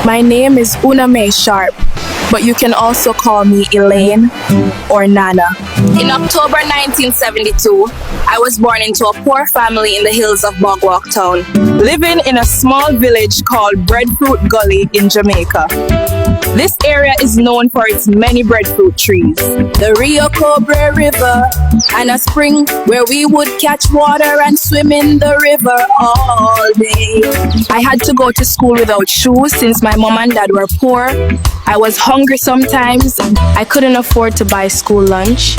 My name is Una Mae Sharp, but you can also call me Elaine or Nana. In October 1972, I was born into a poor family in the hills of Bogwalk Town, living in a small village called Breadfruit Gully in Jamaica. This area is known for its many breadfruit trees, the Rio Cobre River, and a spring where we would catch water and swim in the river all day. I had to go to school without shoes since my mom and dad were poor. I was hungry sometimes. I couldn't afford to buy school lunch,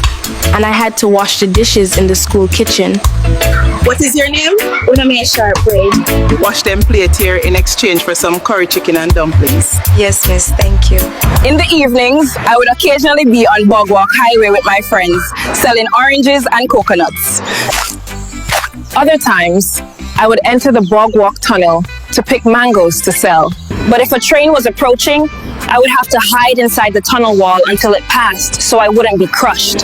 and I had to wash the dishes in the school kitchen. What is your name? Una Mae Sharp. Wash them plate here in exchange for some curry chicken and dumplings. Yes, miss, thank you. In the evenings, I would occasionally be on Bogwalk Highway with my friends, selling oranges and coconuts. Other times, I would enter the Bogwalk Tunnel to pick mangoes to sell. But if a train was approaching, I would have to hide inside the tunnel wall until it passed so I wouldn't be crushed.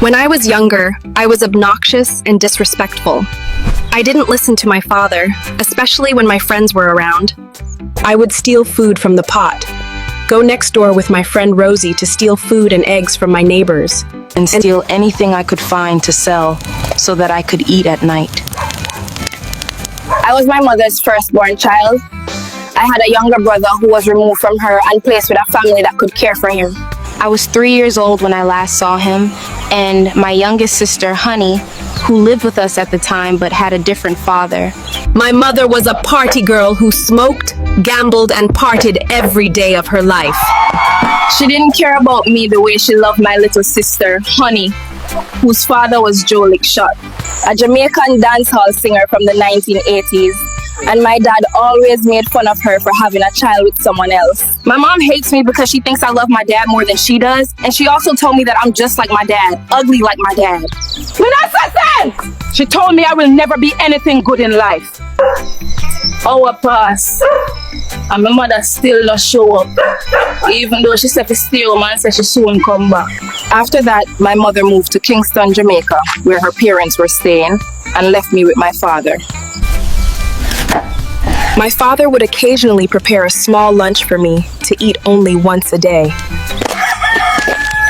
When I was younger, I was obnoxious and disrespectful. I didn't listen to my father, especially when my friends were around. I would steal food from the pot, go next door with my friend Rosie to steal food and eggs from my neighbors, and steal anything I could find to sell so that I could eat at night. I was my mother's firstborn child. I had a younger brother who was removed from her and placed with a family that could care for him. I was 3 years old when I last saw him, and my youngest sister, Honey, who lived with us at the time but had a different father. My mother was a party girl who smoked, gambled, and partied every day of her life. She didn't care about me the way she loved my little sister, Honey, whose father was Joe Lickshot, a Jamaican dancehall singer from the 1980s. And my dad always made fun of her for having a child with someone else. My mom hates me because she thinks I love my dad more than she does, and she also told me that I'm just like my dad, ugly like my dad. She told me I will never be anything good in life. Our pass. And my mother still not show up, even though she said to stay home and said she soon come back. After that, my mother moved to Kingston, Jamaica, where her parents were staying, and left me with my father. My father would occasionally prepare a small lunch for me to eat only once a day.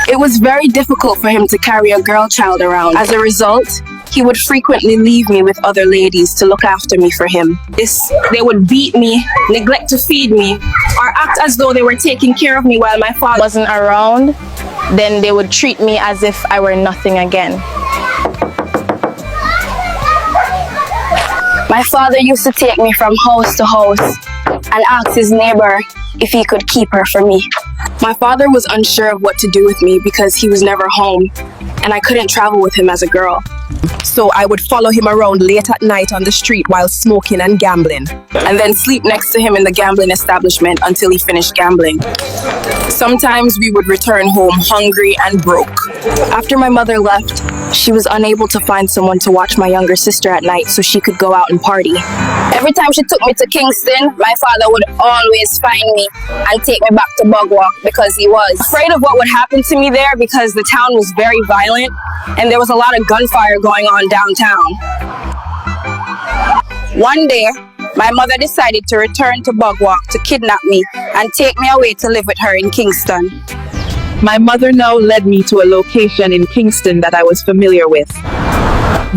It was very difficult for him to carry a girl child around. As a result, he would frequently leave me with other ladies to look after me for him. They would beat me, neglect to feed me, or act as though they were taking care of me while my father Wasn't around, then they would treat me as if I were nothing again. My father used to take me from house to house and ask his neighbor if he could keep her for me. My father was unsure of what to do with me because he was never home, and I couldn't travel with him as a girl. So I would follow him around late at night on the street while smoking and gambling. And then sleep next to him in the gambling establishment until he finished gambling. Sometimes we would return home hungry and broke. After my mother left, she was unable to find someone to watch my younger sister at night so she could go out and party. Every time she took me to Kingston, my father would always find me and take me back to Bogwalk because he was Afraid of what would happen to me there because the town was very violent and there was a lot of gunfire going on downtown. One day, my mother decided to return to Bogwalk to kidnap me and take me away to live with her in Kingston. My mother now led me to a location in Kingston that I was familiar with.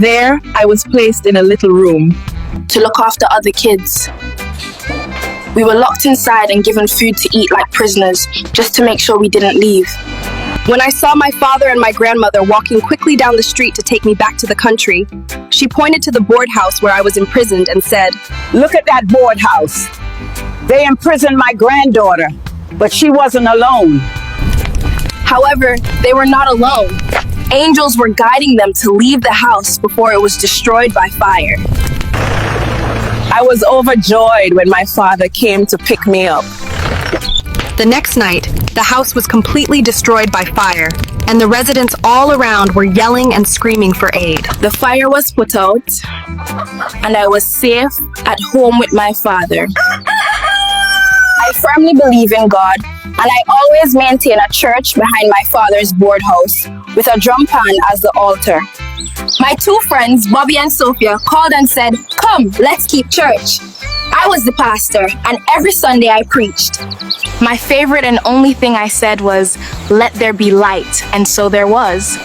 There, I was placed in a little room To look after other kids. We were locked inside and given food to eat like prisoners just to make sure we didn't leave. When I saw my father and my grandmother walking quickly down the street to take me back to the country, she pointed to the board house where I was imprisoned and said, Look at that board house. They imprisoned my granddaughter, but she wasn't alone. However, they were not alone. Angels were guiding them to leave the house before it was destroyed by fire. I was overjoyed when my father came to pick me up. The next night, the house was completely destroyed by fire, and the residents all around were yelling and screaming for aid. The fire was put out, and I was safe at home with my father. I firmly believe in God, and I always maintain a church behind my father's board house with a drum pan as the altar. My two friends, Bobby and Sophia, called and said, "Come, let's keep church." I was the pastor, and every Sunday I preached. My favorite and only thing I said was, "Let there be light," and so there was.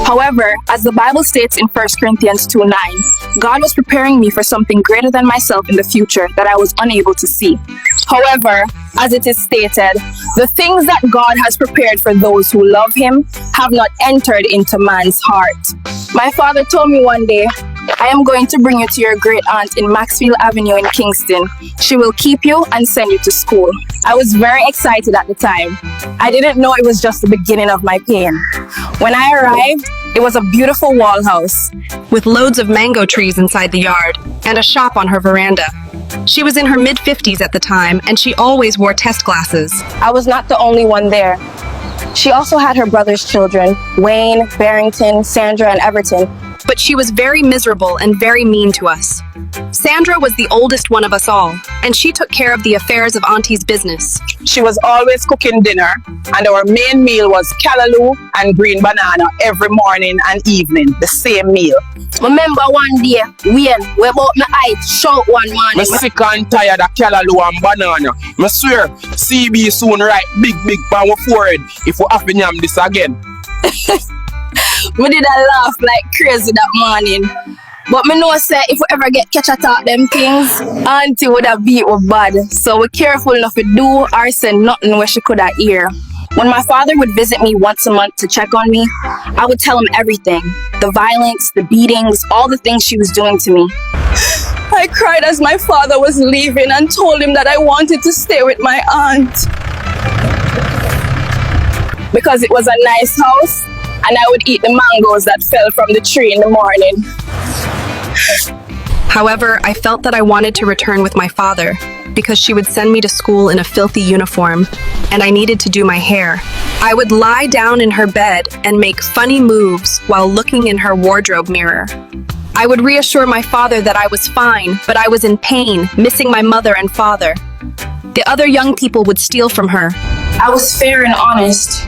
However, as the Bible states in 1 Corinthians 2:9, God was preparing me for something greater than myself in the future that I was unable to see. However, as it is stated, the things that God has prepared for those who love Him have not entered into man's heart. My father told me one day, "I am going to bring you to your great aunt in Maxfield Avenue in Kingston. She will keep you and send you to school." I was very excited at the time. I didn't know it was just the beginning of my pain. When I arrived, it was a beautiful wall house. with loads of mango trees inside the yard and a shop on her veranda. She was in her mid-50s at the time, and she always wore test glasses. I was not the only one there. She also had her brother's children, Wayne, Barrington, Sandra, and Everton. But she was very miserable and very mean to us. Sandra was the oldest one of us all, and she took care of the affairs of Auntie's business. She was always cooking dinner, and our main meal was callaloo and green banana every morning and evening, the same meal. Remember one day, we about my height shout one morning. I'm sick and tired of callaloo and banana. I swear, CB soon write big pan our forehead if we have to yam this again. We did a laugh like crazy that morning. But me know say if we ever get catch at all them things, Auntie would have beat we bad. So we careful enough to do or say nothing where she could have hear. When my father would visit me once a month to check on me, I would tell him everything. The violence, the beatings, all the things she was doing to me. I cried as my father was leaving and told him that I wanted to stay with my aunt. Because it was a nice house, and I would eat the mangoes that fell from the tree in the morning. However, I felt that I wanted to return with my father because she would send me to school in a filthy uniform, and I needed to do my hair. I would lie down in her bed and make funny moves while looking in her wardrobe mirror. I would reassure my father that I was fine, but I was in pain, missing my mother and father. The other young people would steal from her. I was fair and honest,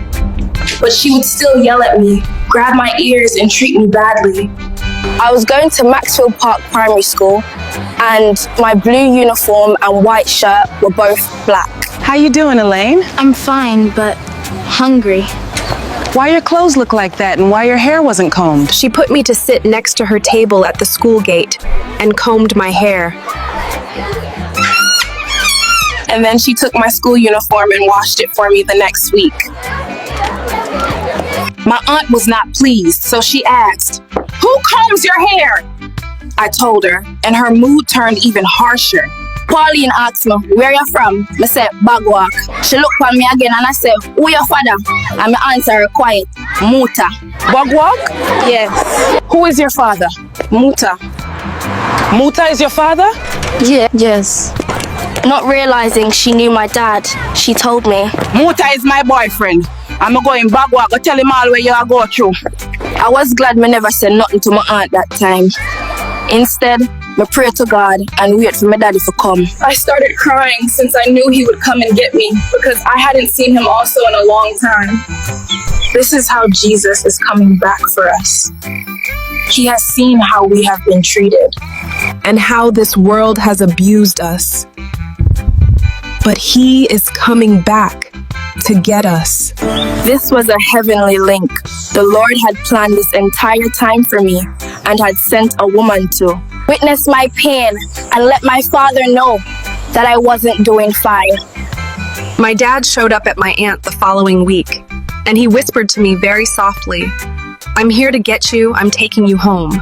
but she would still yell at me, grab my ears, and treat me badly. I was going to Maxfield Park Primary School, and my blue uniform and white shirt were both black. How you doing, Elaine? I'm fine, but hungry. Why your clothes look like that and why your hair wasn't combed? She put me to sit next to her table at the school gate and combed my hair. And then she took my school uniform and washed it for me the next week. My aunt was not pleased, so she asked, "Who combs your hair?" I told her, and her mood turned even harsher. Pauline asked me, "Where you from?" I said, "Bagwalk." She looked at me again and I said, "Who your father?" And I answered her quiet, "Muta." Bagwalk? Yes, Who is your father? Muta. Muta is your father? Yes. Not realizing she knew my dad, she told me. Muta is my boyfriend. I'm going Bagwalk. Go tell him all where you are go through. I was glad me never said nothing to my aunt that time. Instead, me pray to God and wait for my daddy to come. I started crying since I knew he would come and get me because I hadn't seen him also in a long time. This is how Jesus is coming back for us. He has seen how we have been treated. And how this world has abused us. But He is coming back to get us. This was a heavenly link. The Lord had planned this entire time for me and had sent a woman to witness my pain and let my father know that I wasn't doing fine. My dad showed up at my aunt the following week, and he whispered to me very softly, "I'm here to get you, I'm taking you home."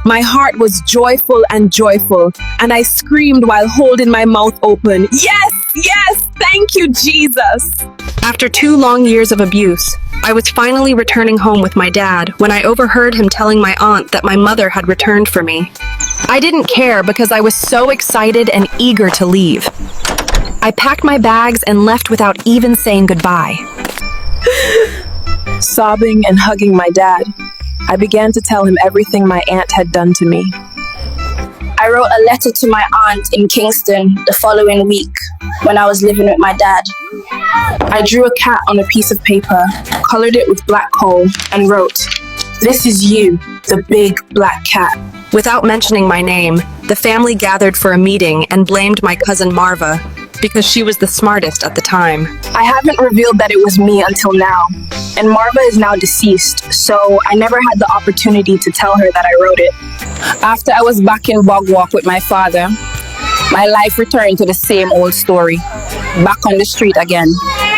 My heart was joyful, and I screamed while holding my mouth open. Yes, thank you, Jesus. After 2 long years of abuse, I was finally returning home with my dad when I overheard him telling my aunt that my mother had returned for me. I didn't care because I was so excited and eager to leave. I packed my bags and left without even saying goodbye. Sobbing and hugging my dad, I began to tell him everything my aunt had done to me. I wrote a letter to my aunt in Kingston the following week when I was living with my dad. I drew a cat on a piece of paper, colored it with black coal, and wrote, "This is you, the big black cat." Without mentioning my name, The family gathered for a meeting and blamed my cousin Marva because she was the smartest at the time. I haven't revealed that it was me until now, and Marva is now deceased, so I never had the opportunity to tell her that I wrote it. After I was back in Bogwalk with my father, my life returned to the same old story. Back on the street again.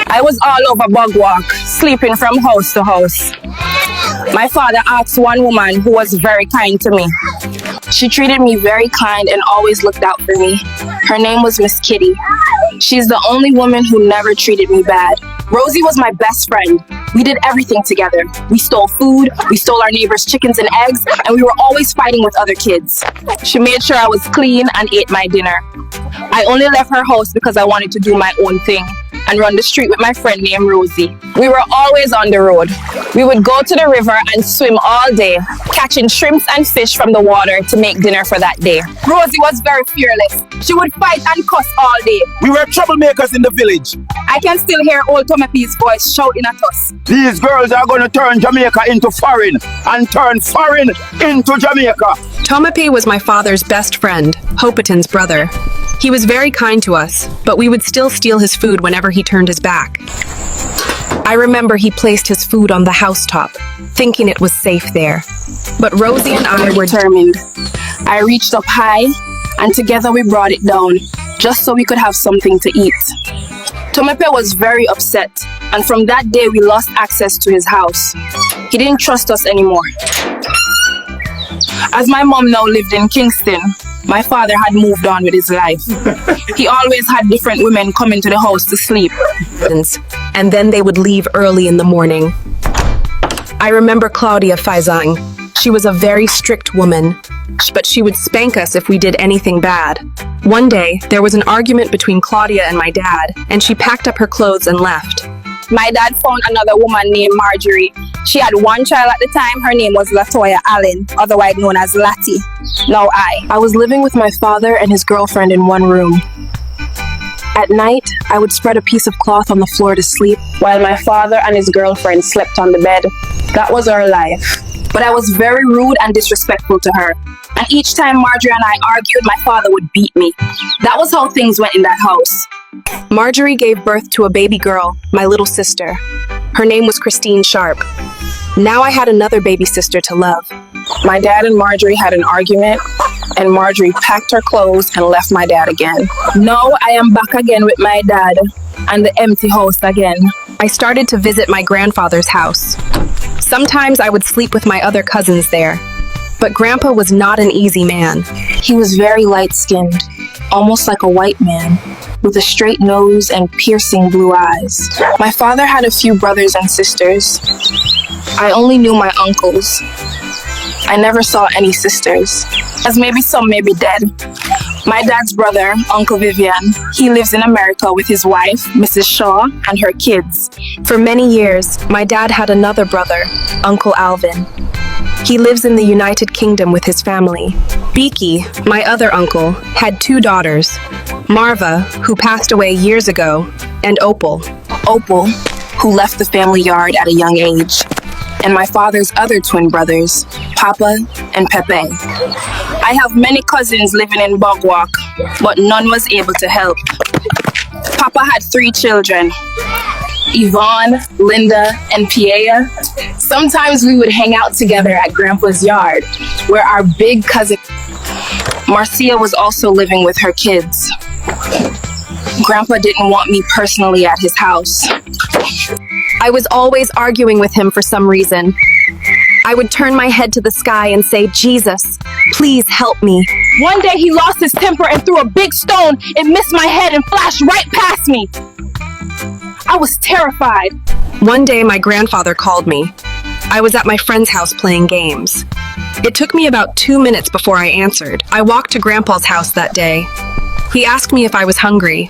I was all over Bogwalk, sleeping from house to house. My father asked one woman who was very kind to me. She treated me very kind and always looked out for me. Her name was Miss Kitty. She's the only woman who never treated me bad. Rosie was my best friend. We did everything together. We stole food, we stole our neighbors' chickens and eggs, and we were always fighting with other kids. She made sure I was clean and ate my dinner. I only left her house because I wanted to do my own thing and run the street with my friend named Rosie. We were always on the road. We would go to the river and swim all day, catching shrimps and fish from the water to make dinner for that day. Rosie was very fearless. She would fight and cuss all day. We were troublemakers in the village. I can still hear old Tomapee's voice shouting at us. These girls are going to turn Jamaica into foreign and turn foreign into Jamaica. Tomapee was my father's best friend, Hopiton's brother. He was very kind to us, but we would still steal his food whenever he turned his back. I remember he placed his food on the housetop, thinking it was safe there. But Rosie and I were determined. I reached up high, and together we brought it down, just so we could have something to eat. Tomape was very upset, and from that day we lost access to his house. He didn't trust us anymore. As my mom now lived in Kingston, my father had moved on with his life. He always had different women come into the house to sleep. And then they would leave early in the morning. I remember Claudia Faisang. She was a very strict woman, but she would spank us if we did anything bad. One day, there was an argument between Claudia and my dad, and she packed up her clothes and left. My dad found another woman named Marjorie. She had one child at the time. Her name was Latoya Allen, otherwise known as Lati. Now I was living with my father and his girlfriend in one room. At night, I would spread a piece of cloth on the floor to sleep, while my father and his girlfriend slept on the bed. That was our life. But I was very rude and disrespectful to her. And each time Marjorie and I argued, my father would beat me. That was how things went in that house. Marjorie gave birth to a baby girl, my little sister. Her name was Christine Sharp. Now I had another baby sister to love. My dad and Marjorie had an argument, and Marjorie packed her clothes and left my dad again. Now I am back again with my dad and the empty house again. I started to visit my grandfather's house. Sometimes I would sleep with my other cousins there. But Grandpa was not an easy man. He was very light-skinned, almost like a white man, with a straight nose and piercing blue eyes. My father had a few brothers and sisters. I only knew my uncles. I never saw any sisters, as maybe some may be dead. My dad's brother, Uncle Vivian, he lives in America with his wife, Mrs. Shaw, and her kids. For many years, my dad had another brother, Uncle Alvin. He lives in the United Kingdom with his family. Beaky, my other uncle, had two daughters, Marva, who passed away years ago, and Opal, who left the family yard at a young age, and my father's other twin brothers, Papa and Pepe. I have many cousins living in Bogwalk, but none was able to help. Papa had 3 children, Yvonne, Linda, and Piea. Sometimes we would hang out together at Grandpa's yard, where our big cousin Marcia was also living with her kids. Grandpa didn't want me personally at his house. I was always arguing with him for some reason. I would turn my head to the sky and say, "Jesus, please help me." One day he lost his temper and threw a big stone. It missed my head and flashed right past me. I was terrified. One day my grandfather called me. I was at my friend's house playing games. It took me about 2 minutes before I answered. I walked to Grandpa's house that day. He asked me if I was hungry.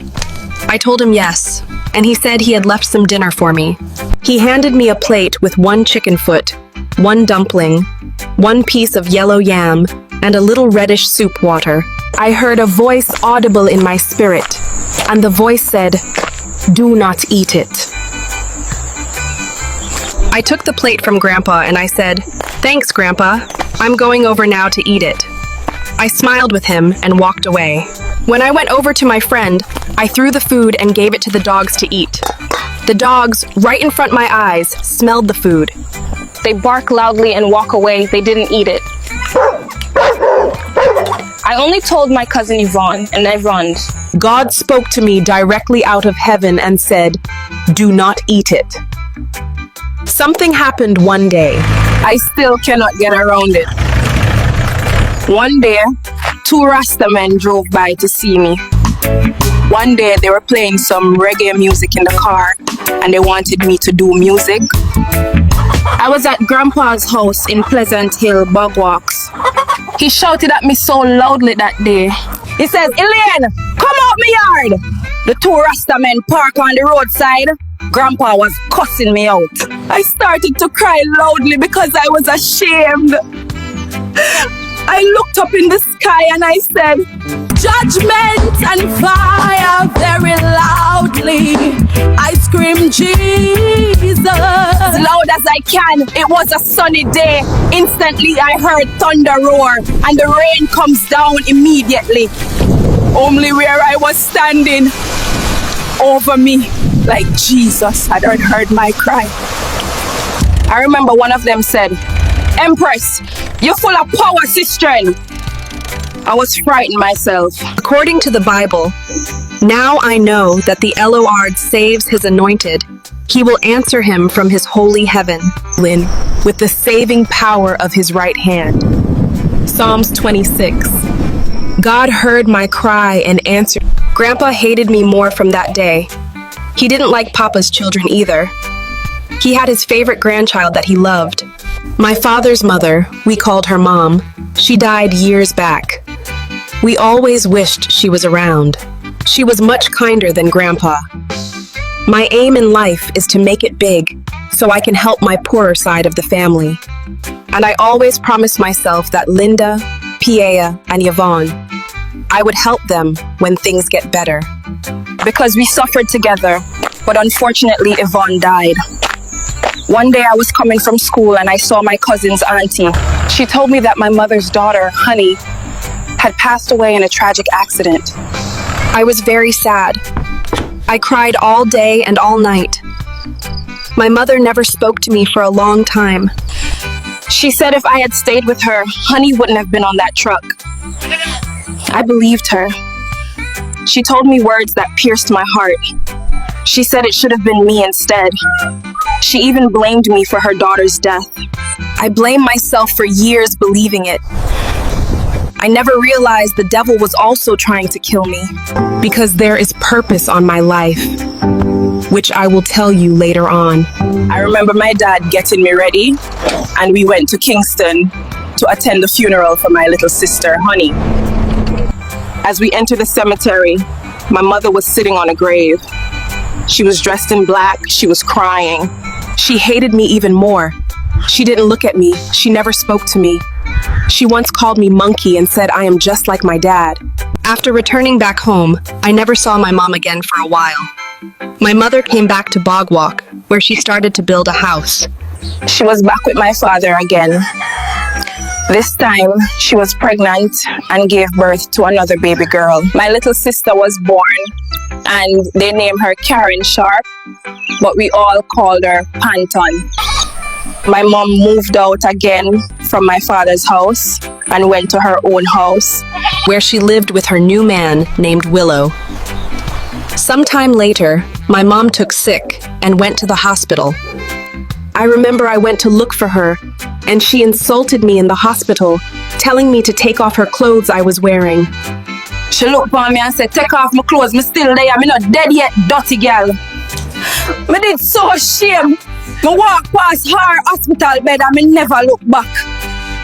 I told him yes, and he said he had left some dinner for me. He handed me a plate with 1 chicken foot, 1 dumpling, 1 piece of yellow yam, and a little reddish soup water. I heard a voice audible in my spirit, and the voice said, "Do not eat it." I took the plate from Grandpa and I said, "Thanks, Grandpa. I'm going over now to eat it." I smiled with him and walked away. When I went over to my friend, I threw the food and gave it to the dogs to eat. The dogs, right in front of my eyes, smelled the food. They bark loudly and walk away. They didn't eat it. I only told my cousin Yvonne, and I run. God spoke to me directly out of heaven and said, "Do not eat it." Something happened one day. I still cannot get around it. One day, two Rasta men drove by to see me. One day they were playing some reggae music in the car and they wanted me to do music. I was at Grandpa's house in Pleasant Hill, Bogwalks. He shouted at me so loudly that day. He says, "Elaine, come out my yard!" The two Rasta men park on the roadside. Grandpa was cussing me out. I started to cry loudly because I was ashamed. I looked up in the sky and I said, "Judgment and fire," very loudly. I screamed, "Jesus," as loud as I can. It was a sunny day. Instantly I heard thunder roar and the rain comes down immediately. Only where I was standing, over me, like Jesus had heard my cry. I remember one of them said, "Empress, you're full of power, sister." I was frightened myself. According to the Bible, now I know that the Lord saves his anointed. He will answer him from his holy heaven, with the saving power of his right hand. Psalms 26. God heard my cry and answered. Grandpa hated me more from that day. He didn't like Papa's children either. He had his favorite grandchild that he loved. My father's mother, we called her Mom. She died years back. We always wished she was around. She was much kinder than Grandpa. My aim in life is to make it big, so I can help my poorer side of the family. And I always promised myself that Linda, Piea, and Yvonne, I would help them when things get better. Because we suffered together, but unfortunately Yvonne died. One day I was coming from school and I saw my cousin's auntie. She told me that my mother's daughter, Honey, had passed away in a tragic accident. I was very sad. I cried all day and all night. My mother never spoke to me for a long time. She said if I had stayed with her, Honey wouldn't have been on that truck. I believed her. She told me words that pierced my heart. She said it should have been me instead. She even blamed me for her daughter's death. I blamed myself for years believing it. I never realized the devil was also trying to kill me. Because there is purpose on my life, which I will tell you later on. I remember my dad getting me ready, and we went to Kingston to attend the funeral for my little sister, Honey. As we entered the cemetery, my mother was sitting on a grave. She was dressed in black. She was crying. She hated me even more. She didn't look at me. She never spoke to me. She once called me monkey and said I am just like my dad. After returning back home, I never saw my mom again for a while. My mother came back to Bogwalk, where she started to build a house. She was back with my father again. This time, she was pregnant and gave birth to another baby girl. My little sister was born, and they named her Karen Sharp, but we all called her Panton. My mom moved out again from my father's house and went to her own house, where she lived with her new man named Willow. Sometime later, my mom took sick and went to the hospital. I remember I went to look for her, and she insulted me in the hospital, telling me to take off her clothes I was wearing. She looked at me and said, "Take off my clothes, me still there, me not dead yet, dirty girl." Me did so ashamed. Me walk past her hospital bed and me never look back.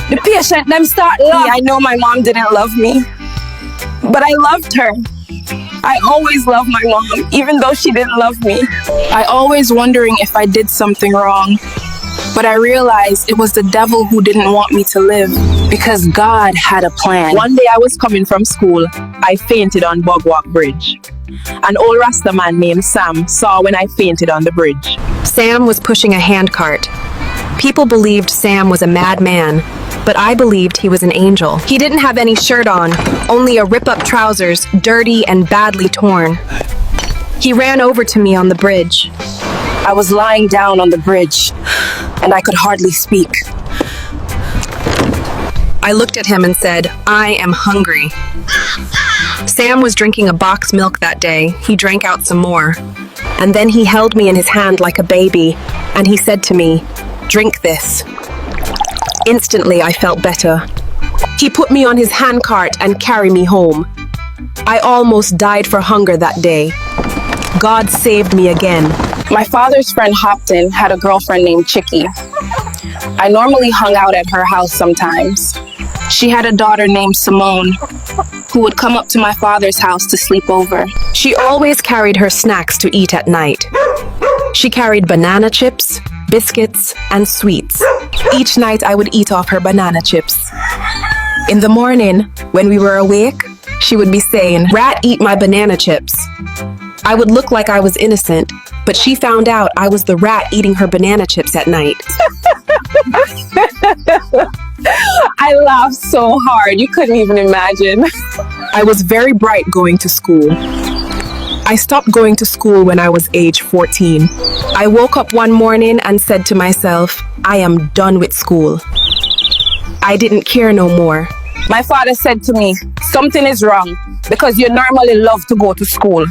The patient them start laughing. I know my mom didn't love me, but I loved her. I always loved my mom, even though she didn't love me. I always wondering if I did something wrong, but I realized it was the devil who didn't want me to live, because God had a plan. One day I was coming from school. I fainted on Bogwalk Bridge. An old Rasta man named Sam saw when I fainted on the bridge. Sam was pushing a handcart. People believed Sam was a madman, but I believed he was an angel. He didn't have any shirt on, only a rip-up trousers, dirty and badly torn. He ran over to me on the bridge. I was lying down on the bridge, and I could hardly speak. I looked at him and said, "I am hungry." Sam was drinking a box milk that day. He drank out some more. And then he held me in his hand like a baby, and he said to me, "Drink this." Instantly, I felt better. He put me on his handcart and carried me home. I almost died for hunger that day. God saved me again. My father's friend Hopton had a girlfriend named Chicky. I normally hung out at her house sometimes. She had a daughter named Simone, who would come up to my father's house to sleep over. She always carried her snacks to eat at night. She carried banana chips, biscuits, and sweets. Each night I would eat off her banana chips. In the morning, when we were awake, she would be saying, "Rat, eat my banana chips." I would look like I was innocent, but she found out I was the rat eating her banana chips at night. I laughed so hard, you couldn't even imagine. I was very bright going to school. I stopped going to school when I was age 14. I woke up one morning and said to myself, I am done with school. I didn't care no more. My father said to me, "Something is wrong because you normally love to go to school."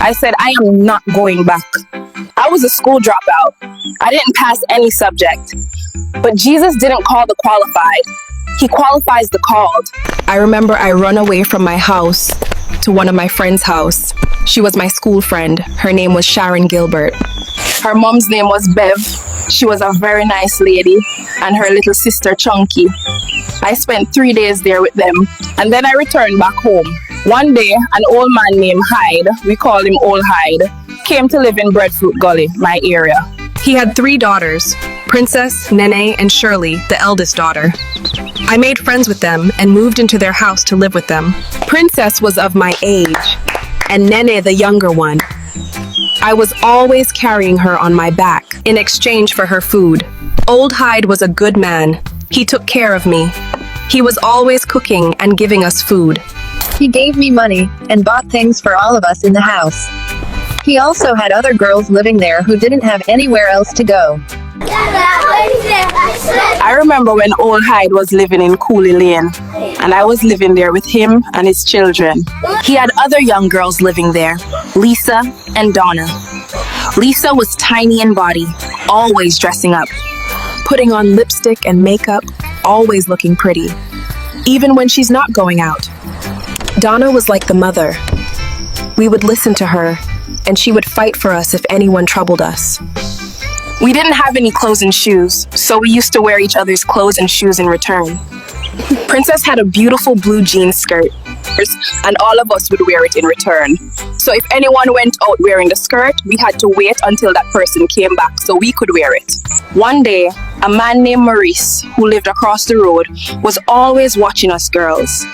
I said, "I am not going back." I was a school dropout. I didn't pass any subject. But Jesus didn't call the qualified. He qualifies the called. I remember I run away from my house to one of my friend's house. She was my school friend. Her name was Sharon Gilbert. Her mom's name was Bev. She was a very nice lady, and her little sister Chunky. I spent 3 days there with them, and then I returned back home. One day, an old man named Hyde, we called him Old Hyde, came to live in Breadfruit Gully, my area. He had 3 daughters, Princess, Nene, and Shirley, the eldest daughter. I made friends with them and moved into their house to live with them. Princess was of my age, and Nene the younger one. I was always carrying her on my back in exchange for her food. Old Hyde was a good man. He took care of me. He was always cooking and giving us food. He gave me money and bought things for all of us in the house. He also had other girls living there who didn't have anywhere else to go. I remember when Old Hyde was living in Cooley Lane, and I was living there with him and his children. He had other young girls living there, Lisa and Donna. Lisa was tiny in body, always dressing up, Putting on lipstick and makeup, always looking pretty, even when she's not going out. Donna was like the mother. We would listen to her, and she would fight for us if anyone troubled us. We didn't have any clothes and shoes, so we used to wear each other's clothes and shoes in return. Princess had a beautiful blue jean skirt, and all of us would wear it in return. So if anyone went out wearing the skirt, we had to wait until that person came back so we could wear it. One day, a man named Maurice, who lived across the road, was always watching us girls.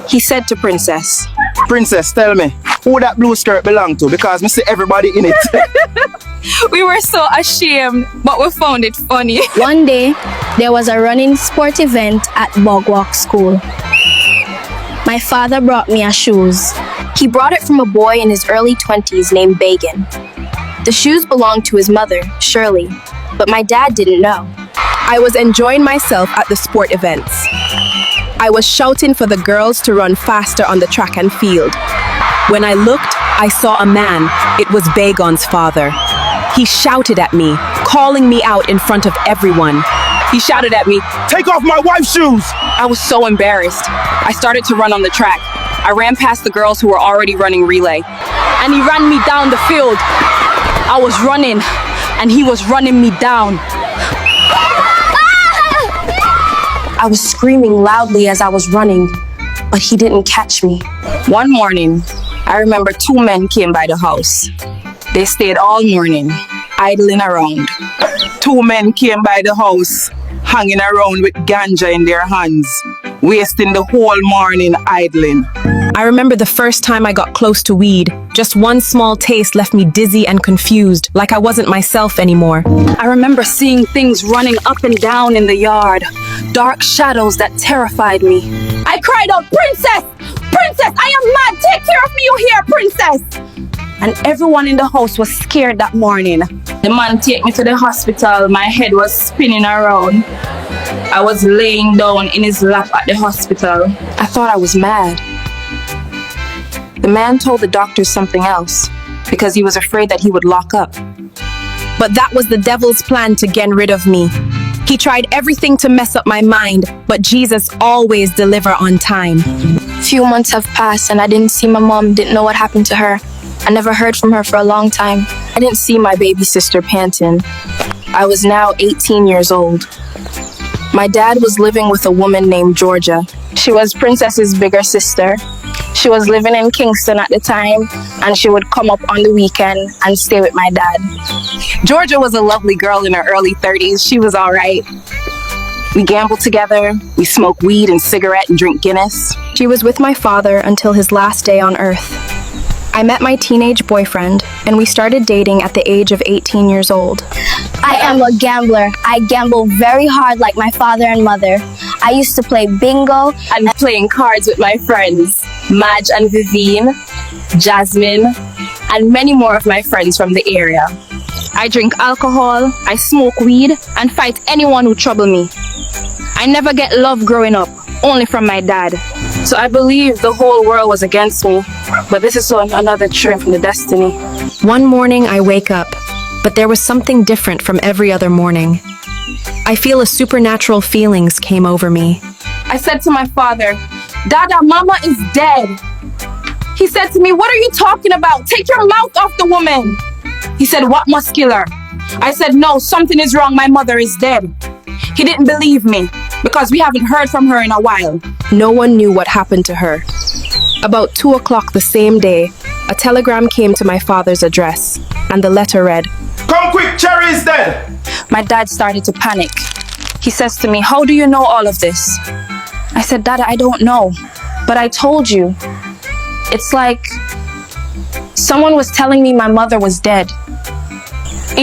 He said to Princess, Princess, tell me, who that blue skirt belong to? Because I see everybody in it. We were so ashamed, but we found it funny. One day, there was a running sport event at Bogwalk School. My father brought me a shoes. He brought it from a boy in his early 20s named Bagan. The shoes belonged to his mother, Shirley, but my dad didn't know. I was enjoying myself at the sport events. I was shouting for the girls to run faster on the track and field. When I looked, I saw a man. It was Bagon's father. He shouted at me, calling me out in front of everyone. He shouted at me, Take off my wife's shoes! I was so embarrassed. I started to run on the track. I ran past the girls who were already running relay. And he ran me down the field. I was running, and he was running me down. I was screaming loudly as I was running, but he didn't catch me. One morning, I remember 2 men came by the house. They stayed all morning, idling around. 2 men came by the house, hanging around with ganja in their hands, wasting the whole morning idling. I remember the first time I got close to weed. Just one small taste left me dizzy and confused, like I wasn't myself anymore. I remember seeing things running up and down in the yard, dark shadows that terrified me. I cried out, "Princess! Princess, I am mad! Take care of me, you hear, Princess!" And everyone in the house was scared that morning. The man took me to the hospital. My head was spinning around. I was laying down in his lap at the hospital. I thought I was mad. The man told the doctors something else, because he was afraid that he would lock up. But that was the devil's plan to get rid of me. He tried everything to mess up my mind, but Jesus always delivers on time. Few months have passed and I didn't see my mom, didn't know what happened to her. I never heard from her for a long time. I didn't see my baby sister Panton. I was now 18 years old. My dad was living with a woman named Georgia. She was Princess's bigger sister. She was living in Kingston at the time, and she would come up on the weekend and stay with my dad. Georgia was a lovely girl in her early 30s. She was all right. We gambled together, we smoked weed and cigarette and drink Guinness. She was with my father until his last day on earth. I met my teenage boyfriend, and we started dating at the age of 18 years old. I am a gambler. I gamble very hard like my father and mother. I used to play bingo And playing cards with my friends, Madge and Vivienne, Jasmine, and many more of my friends from the area. I drink alcohol, I smoke weed, and fight anyone who trouble me. I never get love growing up, only from my dad. So I believe the whole world was against me, but this is another trick from the destiny. One morning I wake up, but there was something different from every other morning. I feel a supernatural feelings came over me. I said to my father, "Dada, Mama is dead." He said to me, "What are you talking about? Take your mouth off the woman." He said, "What must kill her?" I said, "No, something is wrong. My mother is dead." He didn't believe me because we haven't heard from her in a while. No one knew what happened to her. About 2 o'clock the same day, a telegram came to my father's address, and the letter read, "Come quick, Cherry is dead!" My dad started to panic. He says to me, "How do you know all of this?" I said, "Dada, I don't know, but I told you. It's like someone was telling me my mother was dead."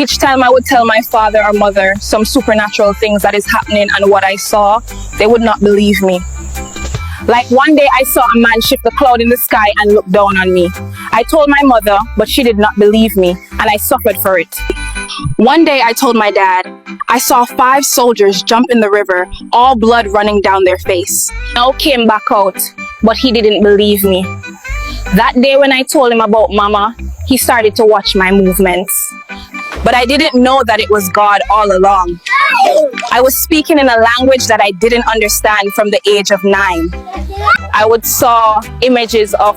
Each time I would tell my father or mother some supernatural things that is happening and what I saw, they would not believe me. Like one day I saw a man shift a cloud in the sky and look down on me. I told my mother, but she did not believe me, and I suffered for it. One day I told my dad, I saw 5 soldiers jump in the river, all blood running down their face. Now came back out, but he didn't believe me. That day when I told him about Mama, he started to watch my movements. But I didn't know that it was God all along. I was speaking in a language that I didn't understand from the age of 9. I would saw images of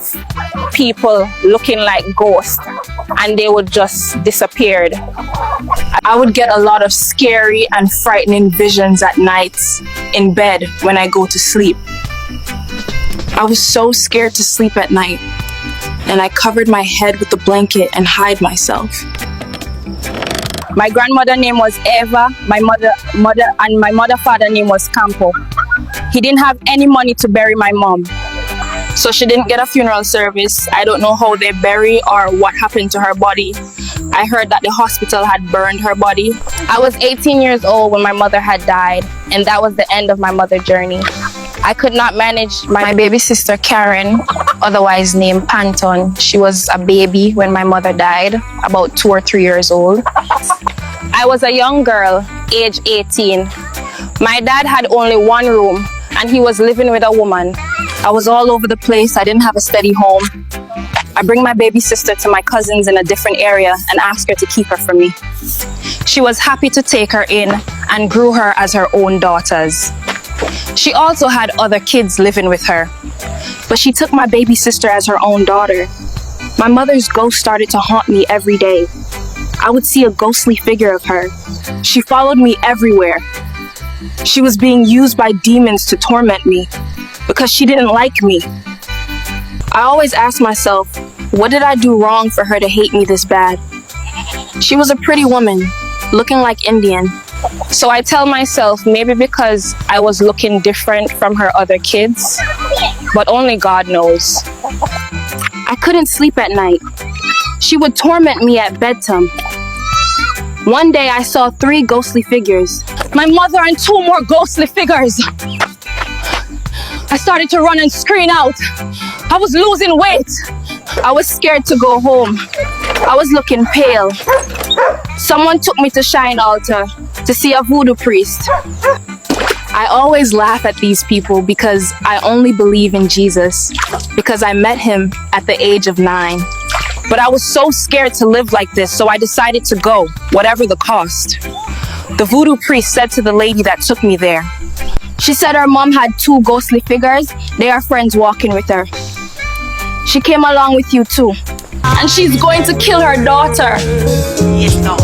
people looking like ghosts, and they would just disappear. I would get a lot of scary and frightening visions at night in bed when I go to sleep. I was so scared to sleep at night, and I covered my head with the blanket and hide myself. My grandmother name was Eva, my mother father name was Campo. He didn't have any money to bury my mom, so she didn't get a funeral service. I don't know how they bury or what happened to her body. I heard that the hospital had burned her body. I was 18 years old when my mother had died, and that was the end of my mother journey. I could not manage my baby sister Karen, otherwise named Panton. She was a baby when my mother died, about 2 or 3 years old. I was a young girl, age 18. My dad had only one room, and he was living with a woman. I was all over the place. I didn't have a steady home. I bring my baby sister to my cousins in a different area and ask her to keep her for me. She was happy to take her in and grew her as her own daughters. She also had other kids living with her, but she took my baby sister as her own daughter. My mother's ghost started to haunt me every day. I would see a ghostly figure of her. She followed me everywhere. She was being used by demons to torment me because she didn't like me. I always asked myself, what did I do wrong for her to hate me this bad? She was a pretty woman, looking like Indian. So I tell myself maybe because I was looking different from her other kids, but only God knows. I couldn't sleep at night. She would torment me at bedtime. One day I saw 3 ghostly figures. My mother and 2 more ghostly figures. I started to run and scream out. I was losing weight. I was scared to go home. I was looking pale. Someone took me to Shine Altar to see a voodoo priest. I always laugh at these people because I only believe in Jesus because I met him at the age of 9. But I was so scared to live like this, so I decided to go, whatever the cost. The voodoo priest said to the lady that took me there, She said her mom had 2 ghostly figures. They are friends walking with her. She came along with you too. And she's going to kill her daughter.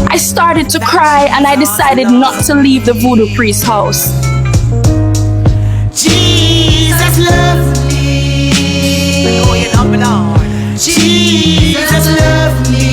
I started to cry and I decided not to leave the voodoo priest's house. Jesus loves me. Jesus loves me.